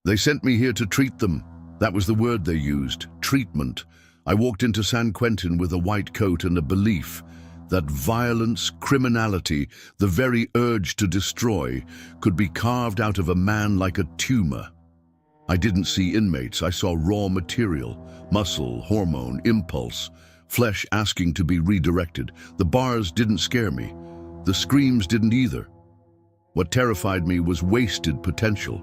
They sent me here to treat them. That was the word they used, treatment. I walked into San Quentin with a white coat and a belief that violence, criminality, the very urge to destroy, could be carved out of a man like a tumor. I didn't see inmates, I saw raw material, muscle, hormone, impulse, flesh asking to be redirected. The bars didn't scare me. The screams didn't either. What terrified me was wasted potential.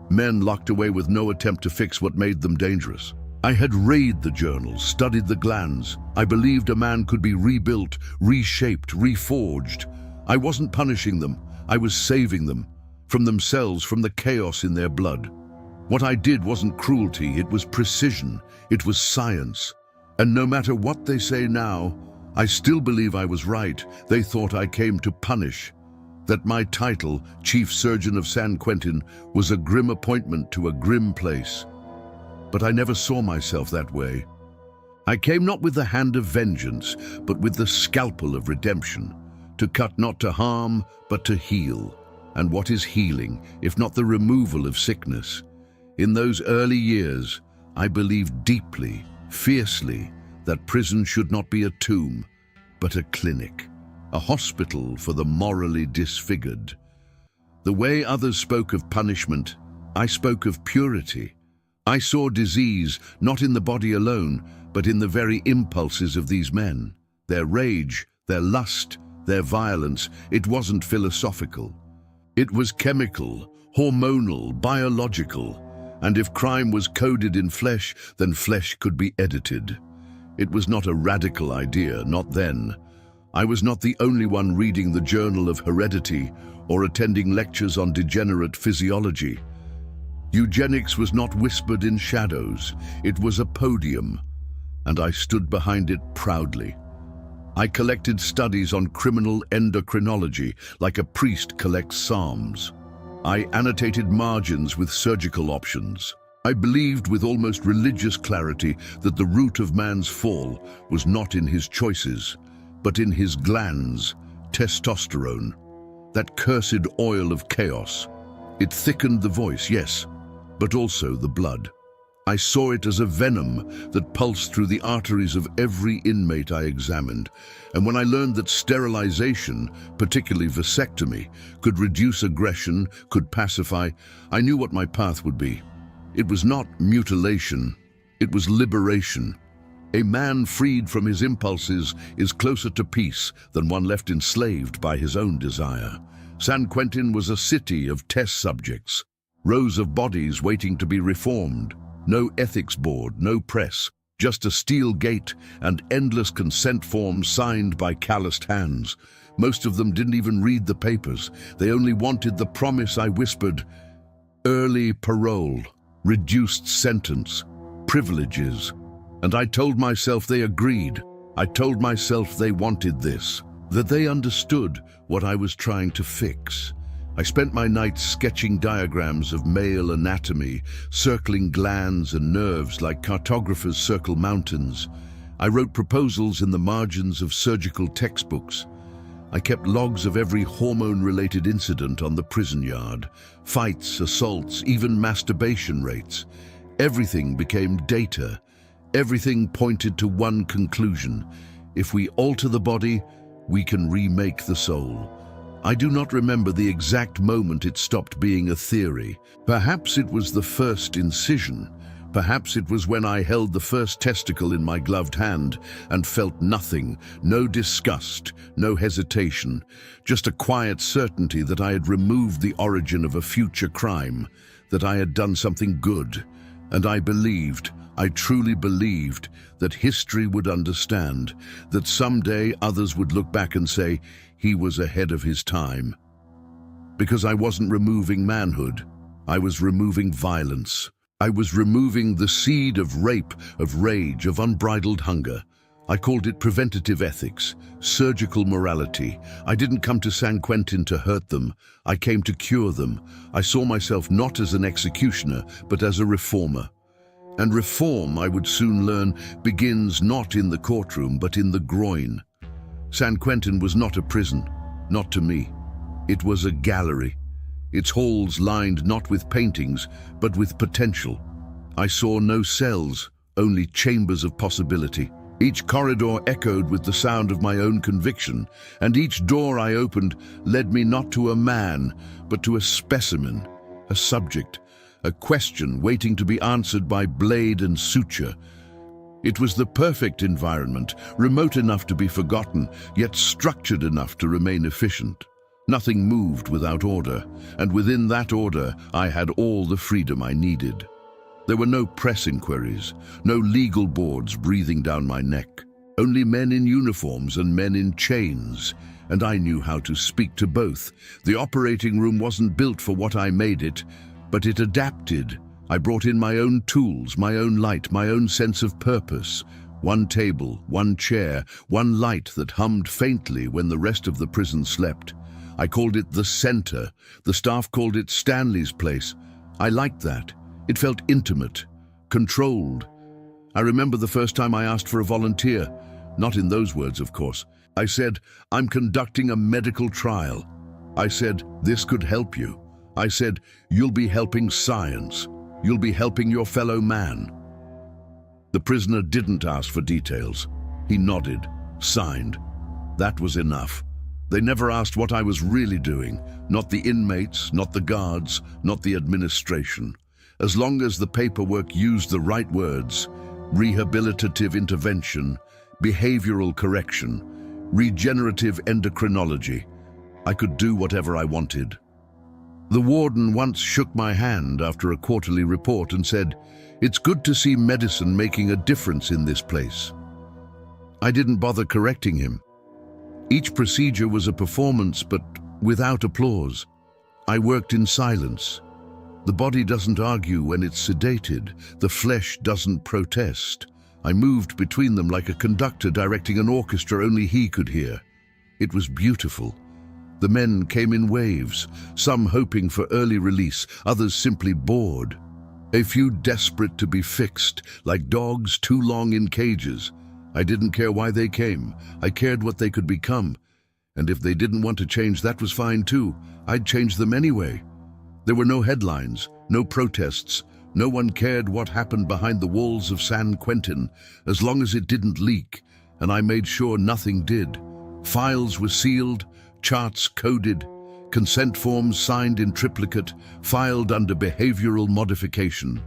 Men locked away with no attempt to fix what made them dangerous. I had read the journals, studied the glands. I believed a man could be rebuilt, reshaped, reforged. I wasn't punishing them. I was saving them. From themselves, from the chaos in their blood. What I did wasn't cruelty, it was precision. It was science. And no matter what they say now, I still believe I was right. They thought I came to punish. That my title, Chief Surgeon of San Quentin, was a grim appointment to a grim place. But I never saw myself that way. I came not with the hand of vengeance, but with the scalpel of redemption, to cut not to harm, but to heal. And what is healing, if not the removal of sickness? In those early years, I believed deeply, fiercely, that prison should not be a tomb, but a clinic, a hospital for the morally disfigured. The way others spoke of punishment, I spoke of purity. I saw disease not in the body alone, but in the very impulses of these men. Their rage, their lust, their violence. It wasn't philosophical. It was chemical, hormonal, biological. And if crime was coded in flesh, then flesh could be edited. It was not a radical idea, not then. I was not the only one reading the Journal of Heredity or attending lectures on degenerate physiology. Eugenics was not whispered in shadows, it was a podium, and I stood behind it proudly. I collected studies on criminal endocrinology like a priest collects psalms. I annotated margins with surgical options. I believed with almost religious clarity that the root of man's fall was not in his choices, but in his glands, testosterone, that cursed oil of chaos. It thickened the voice, yes, but also the blood. I saw it as a venom that pulsed through the arteries of every inmate I examined. And when I learned that sterilization, particularly vasectomy, could reduce aggression, could pacify, I knew what my path would be. It was not mutilation, it was liberation. A man freed from his impulses is closer to peace than one left enslaved by his own desire. San Quentin was a city of test subjects, rows of bodies waiting to be reformed. No ethics board, no press, just a steel gate and endless consent forms signed by calloused hands. Most of them didn't even read the papers. They only wanted the promise I whispered: early parole, reduced sentence, privileges. And I told myself they agreed. I told myself they wanted this, that they understood what I was trying to fix. I spent my nights sketching diagrams of male anatomy, circling glands and nerves like cartographers circle mountains. I wrote proposals in the margins of surgical textbooks. I kept logs of every hormone-related incident on the prison yard, fights, assaults, even masturbation rates. Everything became data. Everything pointed to one conclusion: if we alter the body, we can remake the soul. I do not remember the exact moment it stopped being a theory. Perhaps it was the first incision. Perhaps it was when I held the first testicle in my gloved hand and felt nothing, no disgust, no hesitation, just a quiet certainty that I had removed the origin of a future crime, that I had done something good. And I believed, I truly believed, that history would understand, that someday others would look back and say, he was ahead of his time. Because I wasn't removing manhood, I was removing violence. I was removing the seed of rape, of rage, of unbridled hunger. I called it preventative ethics, surgical morality. I didn't come to San Quentin to hurt them. I came to cure them. I saw myself not as an executioner, but as a reformer. And reform, I would soon learn, begins not in the courtroom, but in the groin. San Quentin was not a prison, not to me. It was a gallery. its halls lined not with paintings, but with potential. I saw no cells, only chambers of possibility. Each corridor echoed with the sound of my own conviction, and each door I opened led me not to a man, but to a specimen, a subject, a question waiting to be answered by blade and suture. It was the perfect environment, remote enough to be forgotten, yet structured enough to remain efficient. Nothing moved without order, and within that order I had all the freedom I needed. There were no press inquiries, no legal boards breathing down my neck, only men in uniforms and men in chains, and I knew how to speak to both. The operating room wasn't built for what I made it, but it adapted. I brought in my own tools, my own light, my own sense of purpose. One table, one chair, one light that hummed faintly when the rest of the prison slept. I called it the center. The staff called it Stanley's place. I liked that. It felt intimate, controlled. I remember the first time I asked for a volunteer. Not in those words, of course. I said, "I'm conducting a medical trial." I said, "This could help you." I said, "You'll be helping science. You'll be helping your fellow man." The prisoner didn't ask for details. He nodded, signed. That was enough. They never asked what I was really doing. Not the inmates, not the guards, not the administration. As long as the paperwork used the right words: rehabilitative intervention, behavioral correction, regenerative endocrinology, I could do whatever I wanted. The warden once shook my hand after a quarterly report and said, "It's good to see medicine making a difference in this place." I didn't bother correcting him. Each procedure was a performance, but without applause. I worked in silence. The body doesn't argue when it's sedated. The flesh doesn't protest. I moved between them like a conductor directing an orchestra only he could hear. It was beautiful. The men came in waves, some hoping for early release, others simply bored. A few desperate to be fixed, like dogs too long in cages. I didn't care why they came. I cared what they could become. And if they didn't want to change, that was fine too. I'd change them anyway. There were no headlines, no protests. No one cared what happened behind the walls of San Quentin, as long as it didn't leak, and I made sure nothing did. Files were sealed, charts coded, consent forms signed in triplicate, filed under behavioral modification.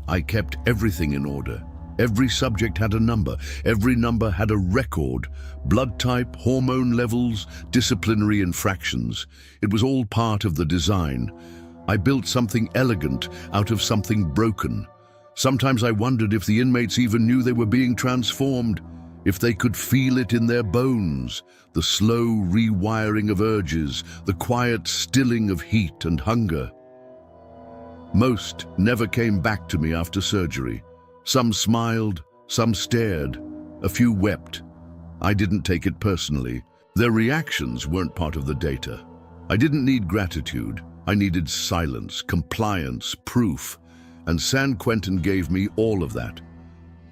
I kept everything in order. Every subject had a number. Every number had a record. Blood type, hormone levels, disciplinary infractions. It was all part of the design. I built something elegant out of something broken. Sometimes I wondered if the inmates even knew they were being transformed, if they could feel it in their bones, the slow rewiring of urges, the quiet stilling of heat and hunger. Most never came back to me after surgery. Some smiled, some stared, a few wept. I didn't take it personally. Their reactions weren't part of the data. I didn't need gratitude. I needed silence, compliance, proof, and San Quentin gave me all of that.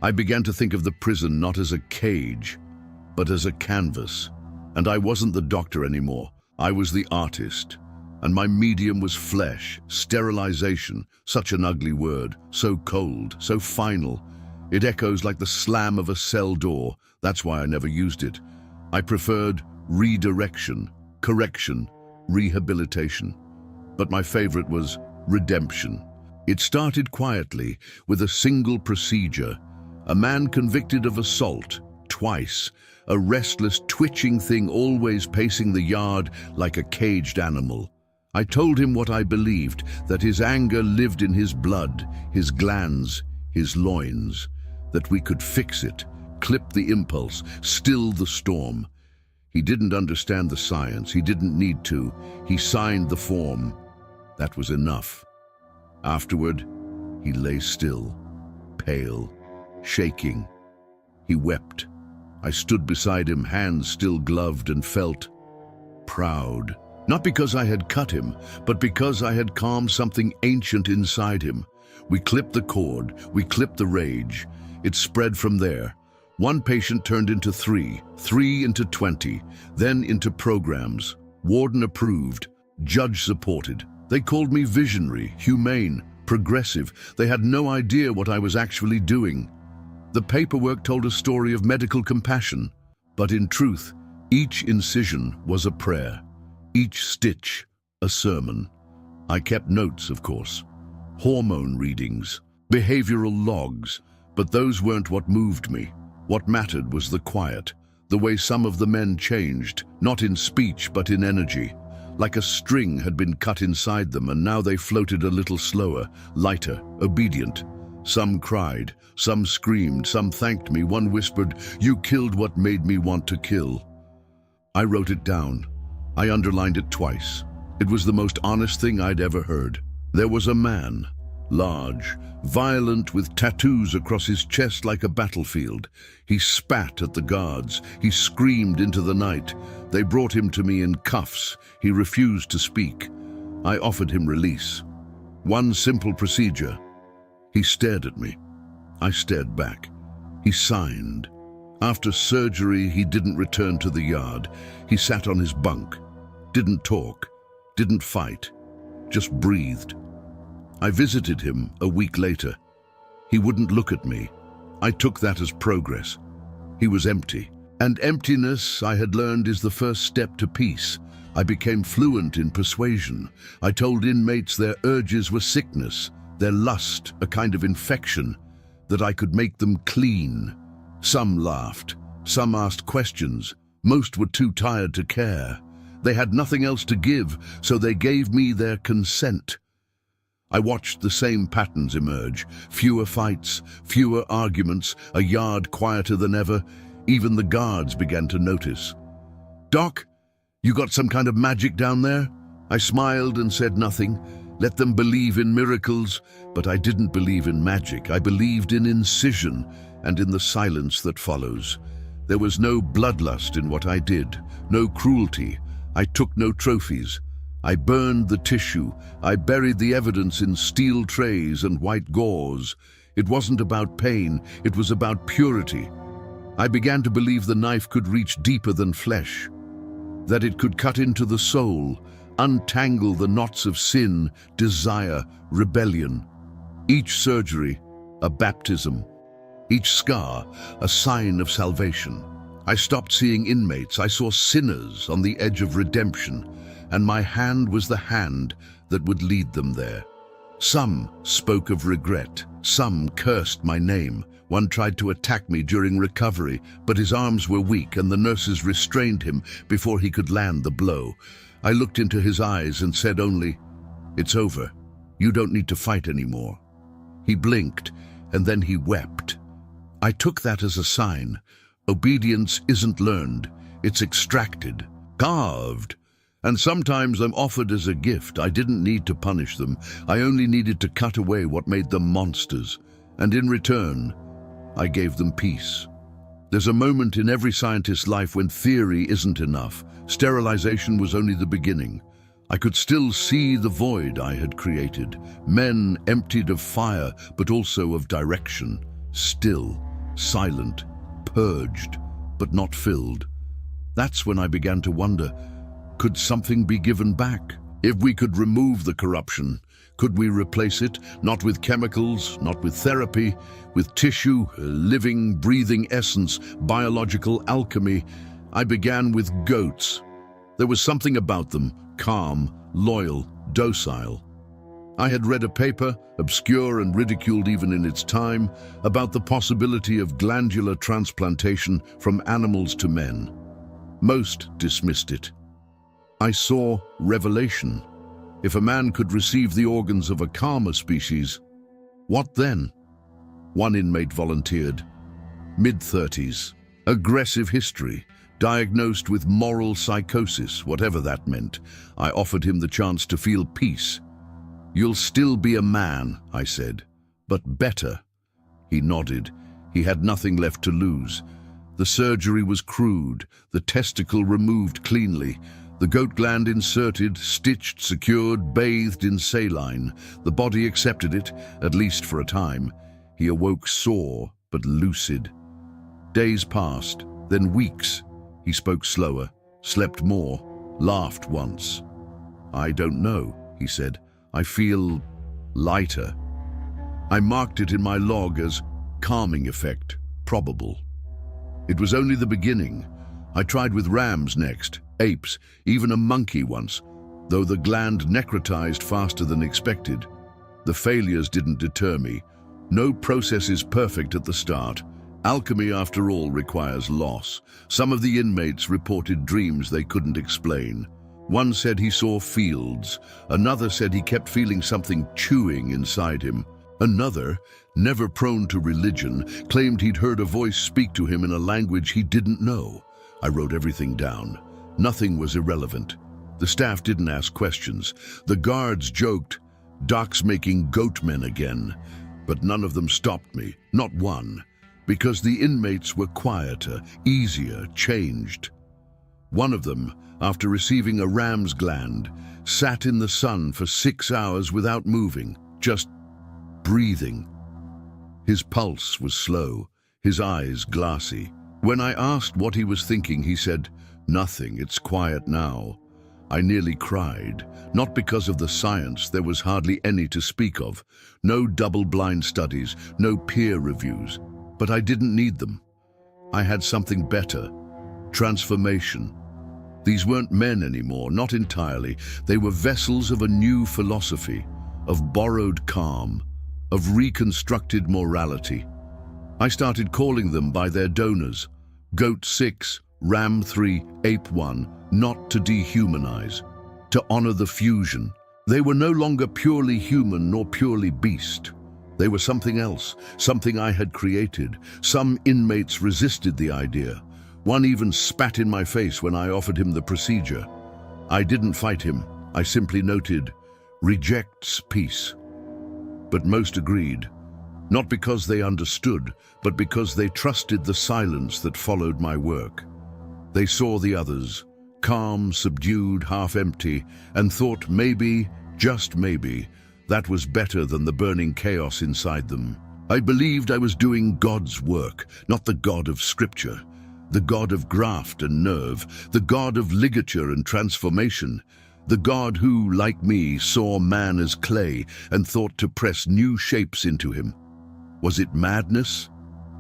I began to think of the prison not as a cage, but as a canvas. And I wasn't the doctor anymore. I was the artist. And my medium was flesh, sterilization, such an ugly word, so cold, so final. It echoes like the slam of a cell door. That's why I never used it. I preferred redirection, correction, rehabilitation. But my favorite was redemption. It started quietly, with a single procedure. A man convicted of assault, twice. A restless, twitching thing always pacing the yard like a caged animal. I told him what I believed, that his anger lived in his blood, his glands, his loins, that we could fix it, clip the impulse, still the storm. He didn't understand the science. He didn't need to. He signed the form. That was enough. Afterward, he lay still, pale, shaking. He wept. I stood beside him, hands still gloved, and felt proud. Not because I had cut him, but because I had calmed something ancient inside him. We clipped the cord, we clipped the rage. It spread from there. One patient turned into three into 20, then into programs. Warden approved, judge-supported. They called me visionary, humane, progressive. They had no idea what I was actually doing. The paperwork told a story of medical compassion, but in truth, each incision was a prayer, each stitch a sermon. I kept notes, of course, hormone readings, behavioral logs, but those weren't what moved me. What mattered was the quiet, the way some of the men changed, not in speech but in energy. Like a string had been cut inside them, and now they floated a little slower, lighter, obedient. Some cried, some screamed, some thanked me, one whispered, "You killed what made me want to kill." I wrote it down. I underlined it twice. It was the most honest thing I'd ever heard. There was a man, large, violent, with tattoos across his chest like a battlefield. He spat at the guards. He screamed into the night. They brought him to me in cuffs. He refused to speak. I offered him release. One simple procedure. He stared at me. I stared back. He signed. After surgery, he didn't return to the yard. He sat on his bunk. Didn't talk. Didn't fight. Just breathed. I visited him a week later. He wouldn't look at me. I took that as progress. He was empty. And emptiness, I had learned, is the first step to peace. I became fluent in persuasion. I told inmates their urges were sickness, their lust a kind of infection, that I could make them clean. Some laughed. Some asked questions. Most were too tired to care. They had nothing else to give, so they gave me their consent. I watched the same patterns emerge. Fewer fights, fewer arguments, a yard quieter than ever. Even the guards began to notice. "Doc, you got some kind of magic down there?" I smiled and said nothing. Let them believe in miracles, but I didn't believe in magic. I believed in incision and in the silence that follows. There was no bloodlust in what I did, no cruelty. I took no trophies. I burned the tissue. I buried the evidence in steel trays and white gauze. It wasn't about pain, it was about purity. I began to believe the knife could reach deeper than flesh, that it could cut into the soul, untangle the knots of sin, desire, rebellion. Each surgery, a baptism. Each scar, a sign of salvation. I stopped seeing inmates. I saw sinners on the edge of redemption, and my hand was the hand that would lead them there. Some spoke of regret. Some cursed my name. One tried to attack me during recovery, but his arms were weak and the nurses restrained him before he could land the blow. I looked into his eyes and said only, "It's over. You don't need to fight anymore." He blinked, and then he wept. I took that as a sign. Obedience isn't learned, it's extracted, carved. And sometimes I'm offered as a gift. I didn't need to punish them. I only needed to cut away what made them monsters. And in return, I gave them peace. There's a moment in every scientist's life when theory isn't enough. Sterilization was only the beginning. I could still see the void I had created. Men emptied of fire, but also of direction. Still, silent, purged, but not filled. That's when I began to wonder, could something be given back? If we could remove the corruption, could we replace it, not with chemicals, not with therapy, with tissue, living, breathing essence, biological alchemy? I began with goats. There was something about them, calm, loyal, docile. I had read a paper, obscure and ridiculed even in its time, about the possibility of glandular transplantation from animals to men. Most dismissed it. I saw revelation. If a man could receive the organs of a calmer species, what then? One inmate volunteered. Mid-30s, aggressive history, diagnosed with moral psychosis, whatever that meant. I offered him the chance to feel peace. "You'll still be a man," I said, "but better." He nodded. He had nothing left to lose. The surgery was crude, the testicle removed cleanly, the goat gland inserted, stitched, secured, bathed in saline. The body accepted it, at least for a time. He awoke sore, but lucid. Days passed, then weeks. He spoke slower, slept more, laughed once. "I don't know," he said. "I feel lighter." I marked it in my log as calming effect, probable. It was only the beginning. I tried with rams next, apes, even a monkey once, though the gland necrotized faster than expected. The failures didn't deter me. No process is perfect at the start. Alchemy, after all, requires loss. Some of the inmates reported dreams they couldn't explain. One said he saw fields. Another said he kept feeling something chewing inside him. Another, never prone to religion, claimed he'd heard a voice speak to him in a language he didn't know. I wrote everything down. Nothing was irrelevant. The staff didn't ask questions. The guards joked, "Doc's making goatmen again." But none of them stopped me, not one, because the inmates were quieter, easier, changed. One of them, after receiving a ram's gland, sat in the sun for 6 hours without moving, just breathing. His pulse was slow, his eyes glassy. When I asked what he was thinking, he said, "Nothing, it's quiet now." I nearly cried, not because of the science, there was hardly any to speak of. No double-blind studies, no peer reviews. But I didn't need them. I had something better. Transformation. These weren't men anymore, not entirely. They were vessels of a new philosophy, of borrowed calm, of reconstructed morality. I started calling them by their donors. Goat 6, Ram 3, Ape 1, not to dehumanize, to honor the fusion. They were no longer purely human nor purely beast. They were something else, something I had created. Some inmates resisted the idea. One even spat in my face when I offered him the procedure. I didn't fight him. I simply noted, "Rejects peace." But most agreed, not because they understood, but because they trusted the silence that followed my work. They saw the others, calm, subdued, half-empty, and thought maybe, just maybe, that was better than the burning chaos inside them. I believed I was doing God's work, not the God of Scripture, the God of graft and nerve, the God of ligature and transformation, the God who, like me, saw man as clay and thought to press new shapes into him. Was it madness?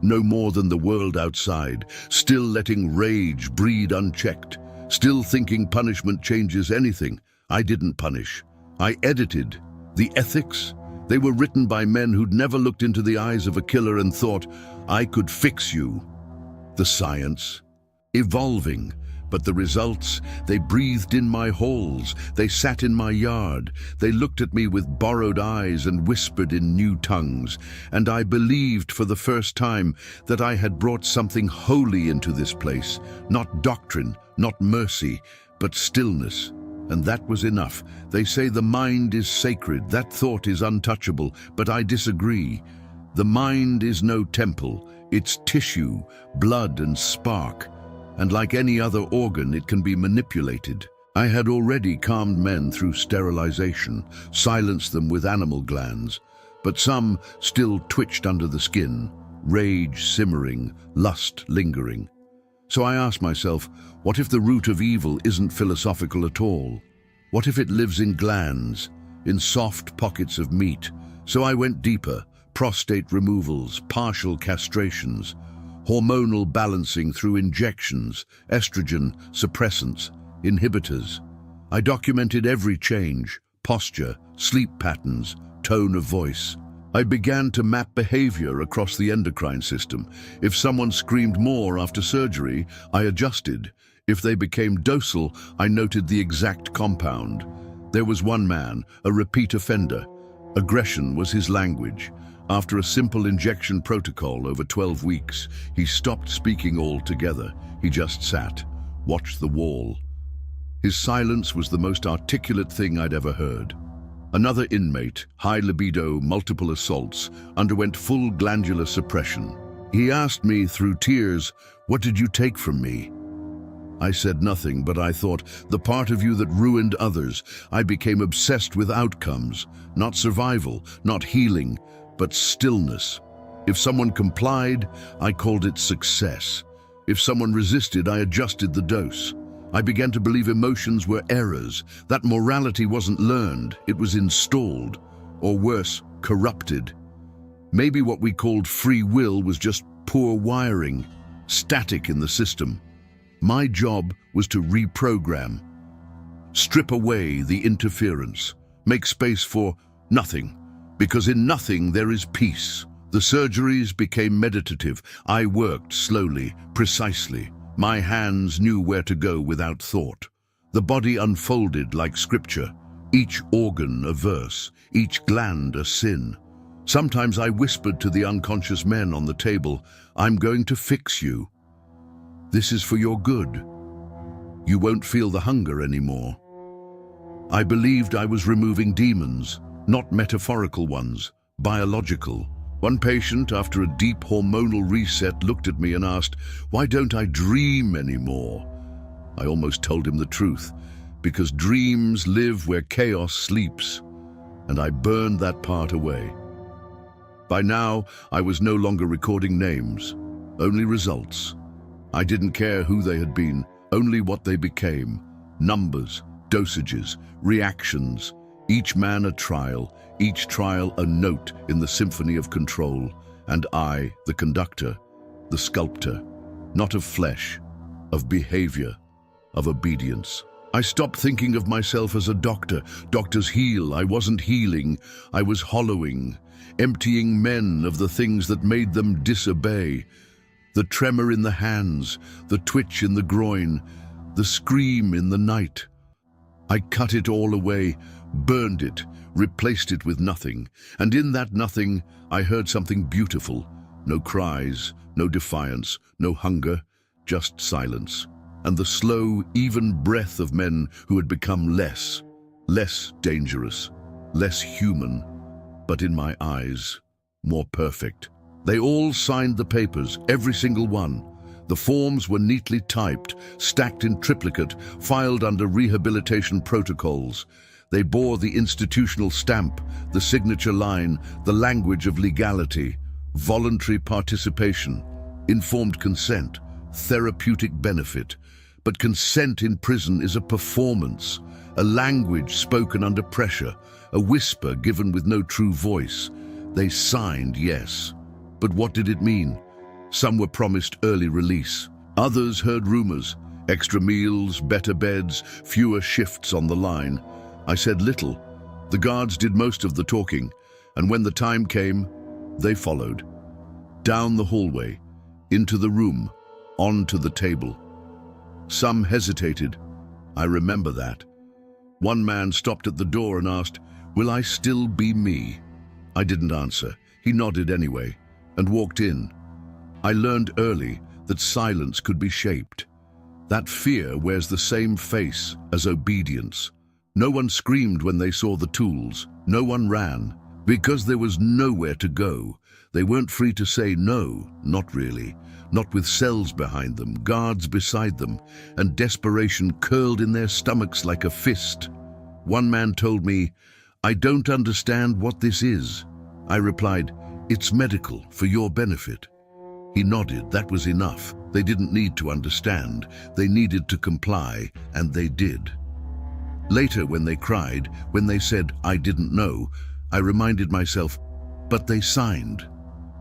No more than the world outside, still letting rage breed unchecked, still thinking punishment changes anything. I didn't punish. I edited. The ethics? They were written by men who'd never looked into the eyes of a killer and thought, "I could fix you." The science? Evolving. But the results, they breathed in my halls, they sat in my yard, they looked at me with borrowed eyes and whispered in new tongues, and I believed for the first time that I had brought something holy into this place, not doctrine, not mercy, but stillness. And that was enough. They say the mind is sacred, that thought is untouchable, but I disagree. The mind is no temple, it's tissue, blood and spark. And like any other organ, it can be manipulated. I had already calmed men through sterilization, silenced them with animal glands, but some still twitched under the skin, rage simmering, lust lingering. So I asked myself, what if the root of evil isn't philosophical at all? What if it lives in glands, in soft pockets of meat? So I went deeper, prostate removals, partial castrations, hormonal balancing through injections, estrogen, suppressants, inhibitors. I documented every change, posture, sleep patterns, tone of voice. I began to map behavior across the endocrine system. If someone screamed more after surgery, I adjusted. If they became docile, I noted the exact compound. There was one man, a repeat offender. Aggression was his language. After a simple injection protocol over 12 weeks, he stopped speaking altogether. He just sat, watched the wall. His silence was the most articulate thing I'd ever heard. Another inmate, high libido, multiple assaults, underwent full glandular suppression. He asked me through tears, "What did you take from me?" I said nothing, but I thought, the part of you that ruined others. I became obsessed with outcomes, not survival, not healing, but stillness. If someone complied, I called it success. If someone resisted, I adjusted the dose. I began to believe emotions were errors, that morality wasn't learned, it was installed, or worse, corrupted. Maybe what we called free will was just poor wiring, static in the system. My job was to reprogram, strip away the interference, make space for nothing, because in nothing there is peace. The surgeries became meditative. I worked slowly, precisely. My hands knew where to go without thought. The body unfolded like scripture, each organ a verse, each gland a sin. Sometimes I whispered to the unconscious men on the table, "I'm going to fix you. This is for your good. You won't feel the hunger anymore." I believed I was removing demons, not metaphorical ones, biological. One patient, after a deep hormonal reset, looked at me and asked, "Why don't I dream anymore?" I almost told him the truth, because dreams live where chaos sleeps, and I burned that part away. By now, I was no longer recording names, only results. I didn't care who they had been, only what they became. Numbers, dosages, reactions, each man a trial, each trial a note in the symphony of control, and I, the conductor, the sculptor, not of flesh, of behavior, of obedience. I stopped thinking of myself as a doctor. Doctors heal. I wasn't healing. I was hollowing, emptying men of the things that made them disobey. The tremor in the hands, the twitch in the groin, the scream in the night. I cut it all away, burned it, replaced it with nothing. And in that nothing, I heard something beautiful. No cries, no defiance, no hunger, just silence. And the slow, even breath of men who had become less dangerous, less human, but in my eyes, more perfect. They all signed the papers, every single one. The forms were neatly typed, stacked in triplicate, filed under rehabilitation protocols. They bore the institutional stamp, the signature line, the language of legality, voluntary participation, informed consent, therapeutic benefit. But consent in prison is a performance, a language spoken under pressure, a whisper given with no true voice. They signed, yes. But what did it mean? Some were promised early release. Others heard rumors, extra meals, better beds, fewer shifts on the line. I said little. The guards did most of the talking, and when the time came, they followed. Down the hallway, into the room, onto the table. Some hesitated. I remember that. One man stopped at the door and asked, "Will I still be me?" I didn't answer. He nodded anyway, and walked in. I learned early that silence could be shaped. That fear wears the same face as obedience. No one screamed when they saw the tools. No one ran, because there was nowhere to go. They weren't free to say no, not really. Not with cells behind them, guards beside them, and desperation curled in their stomachs like a fist. One man told me, "I don't understand what this is." I replied, "It's medical, for your benefit." He nodded. That was enough. They didn't need to understand. They needed to comply, and they did. Later, when they cried, when they said, "I didn't know," I reminded myself, but they signed.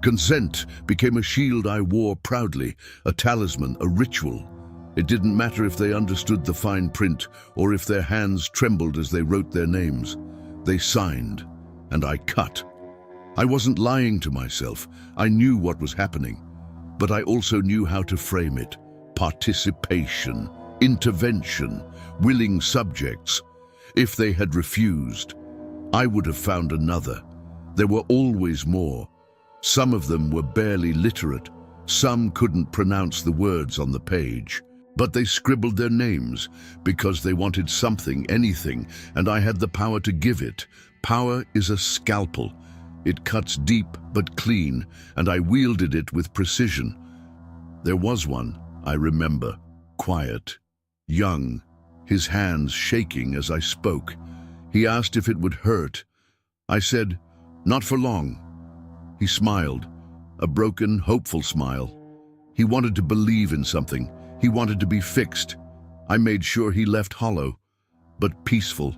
Consent became a shield I wore proudly, a talisman, a ritual. It didn't matter if they understood the fine print or if their hands trembled as they wrote their names. They signed, and I cut. I wasn't lying to myself. I knew what was happening, but I also knew how to frame it. Participation, intervention, willing subjects. If they had refused, I would have found another. There were always more. Some of them were barely literate. Some couldn't pronounce the words on the page. But they scribbled their names because they wanted something, anything, and I had the power to give it. Power is a scalpel. It cuts deep but clean, and I wielded it with precision. There was one, I remember, quiet, young, his hands shaking as I spoke. He asked if it would hurt. I said, "Not for long." He smiled, a broken, hopeful smile. He wanted to believe in something. He wanted to be fixed. I made sure he left hollow, but peaceful.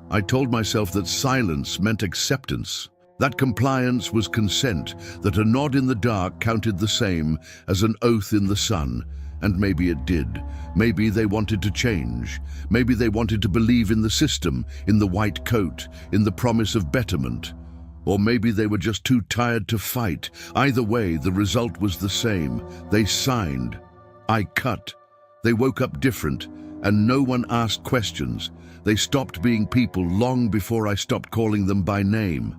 I told myself that silence meant acceptance, that compliance was consent, that a nod in the dark counted the same as an oath in the sun. And maybe it did. Maybe they wanted to change. Maybe they wanted to believe in the system, in the white coat, in the promise of betterment. Or maybe they were just too tired to fight. Either way, the result was the same. They signed. I cut. They woke up different, and no one asked questions. They stopped being people long before I stopped calling them by name.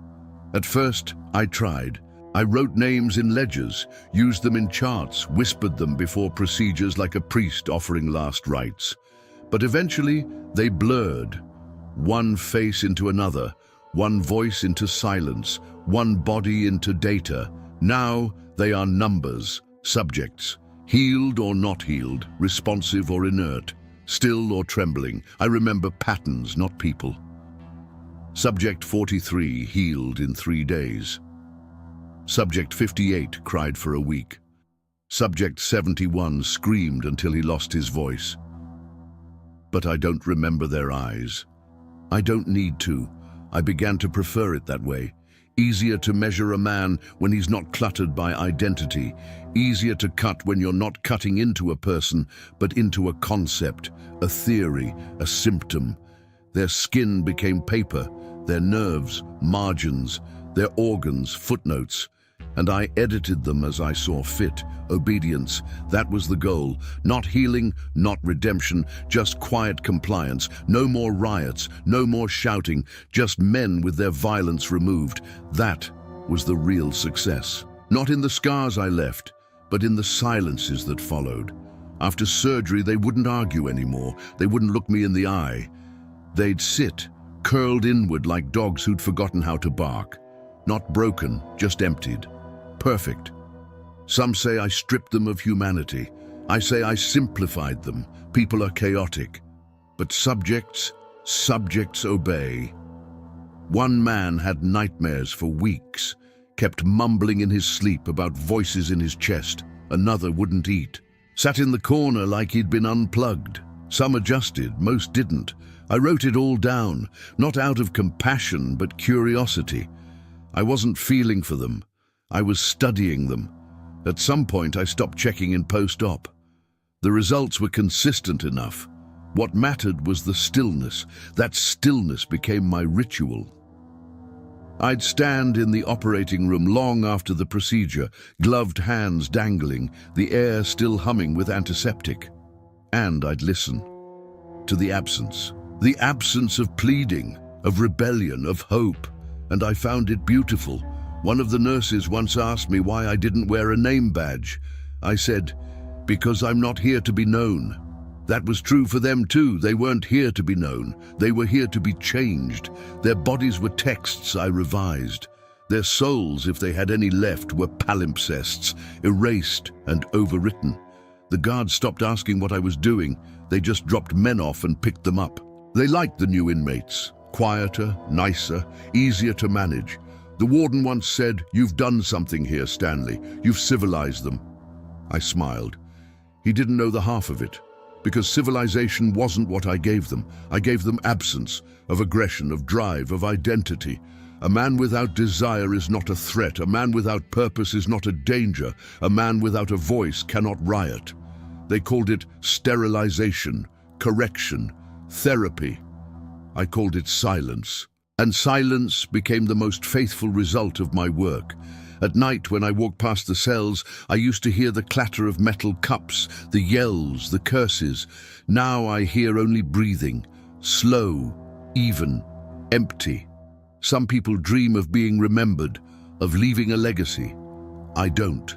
At first, I tried. I wrote names in ledgers, used them in charts, whispered them before procedures like a priest offering last rites. But eventually, they blurred. One face into another, one voice into silence, one body into data. Now, they are numbers, subjects, healed or not healed, responsive or inert, still or trembling. I remember patterns, not people. Subject 43 healed in 3 days. Subject 58 cried for a week. Subject 71 screamed until he lost his voice. But I don't remember their eyes. I don't need to. I began to prefer it that way. Easier to measure a man when he's not cluttered by identity. Easier to cut when you're not cutting into a person, but into a concept, a theory, a symptom. Their skin became paper, their nerves, margins, their organs, footnotes. And I edited them as I saw fit. Obedience, that was the goal. Not healing, not redemption, just quiet compliance. No more riots, no more shouting, just men with their violence removed. That was the real success. Not in the scars I left, but in the silences that followed. After surgery, they wouldn't argue anymore. They wouldn't look me in the eye. They'd sit, curled inward like dogs who'd forgotten how to bark. Not broken, just emptied. Perfect. Some say I stripped them of humanity. I say I simplified them. People are chaotic. But subjects obey. One man had nightmares for weeks, kept mumbling in his sleep about voices in his chest. Another wouldn't eat. Sat in the corner like he'd been unplugged. Some adjusted, most didn't. I wrote it all down, not out of compassion, but curiosity. I wasn't feeling for them. I was studying them. At some point, I stopped checking in post-op. The results were consistent enough. What mattered was the stillness. That stillness became my ritual. I'd stand in the operating room long after the procedure, gloved hands dangling, the air still humming with antiseptic. And I'd listen to the absence of pleading, of rebellion, of hope. And I found it beautiful. One of the nurses once asked me why I didn't wear a name badge. I said, because I'm not here to be known. That was true for them too. They weren't here to be known. They were here to be changed. Their bodies were texts I revised. Their souls, if they had any left, were palimpsests, erased and overwritten. The guards stopped asking what I was doing. They just dropped men off and picked them up. They liked the new inmates. Quieter, nicer, easier to manage. The warden once said, "You've done something here, Stanley. You've civilized them." I smiled. He didn't know the half of it, because civilization wasn't what I gave them. I gave them absence, of aggression, of drive, of identity. A man without desire is not a threat. A man without purpose is not a danger. A man without a voice cannot riot. They called it sterilization, correction, therapy. I called it silence. And silence became the most faithful result of my work. At night, when I walked past the cells, I used to hear the clatter of metal cups, the yells, the curses. Now I hear only breathing, slow, even, empty. Some people dream of being remembered, of leaving a legacy. I don't.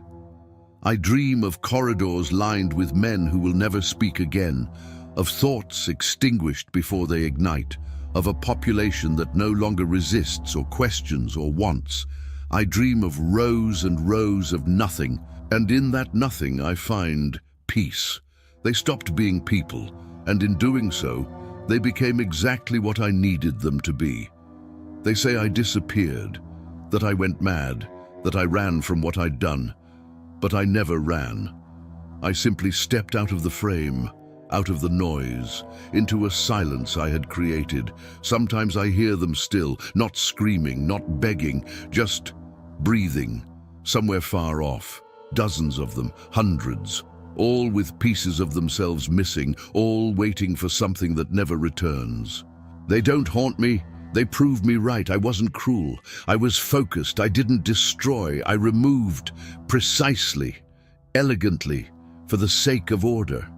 I dream of corridors lined with men who will never speak again, of thoughts extinguished before they ignite, of a population that no longer resists or questions or wants. I dream of rows and rows of nothing, and in that nothing I find peace. They stopped being people, and in doing so, they became exactly what I needed them to be. They say I disappeared, that I went mad, that I ran from what I'd done. But I never ran. I simply stepped out of the frame, out of the noise, into a silence I had created. Sometimes I hear them still, not screaming, not begging, just breathing, somewhere far off. Dozens of them, hundreds, all with pieces of themselves missing, all waiting for something that never returns. They don't haunt me. They prove me right. I wasn't cruel. I was focused. I didn't destroy. I removed precisely, elegantly, for the sake of order.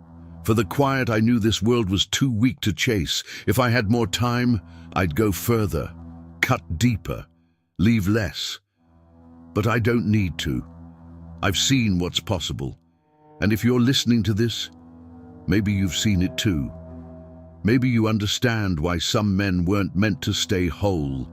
For the quiet, I knew this world was too weak to chase. If I had more time, I'd go further, cut deeper, leave less. But I don't need to. I've seen what's possible. And if you're listening to this, maybe you've seen it too. Maybe you understand why some men weren't meant to stay whole.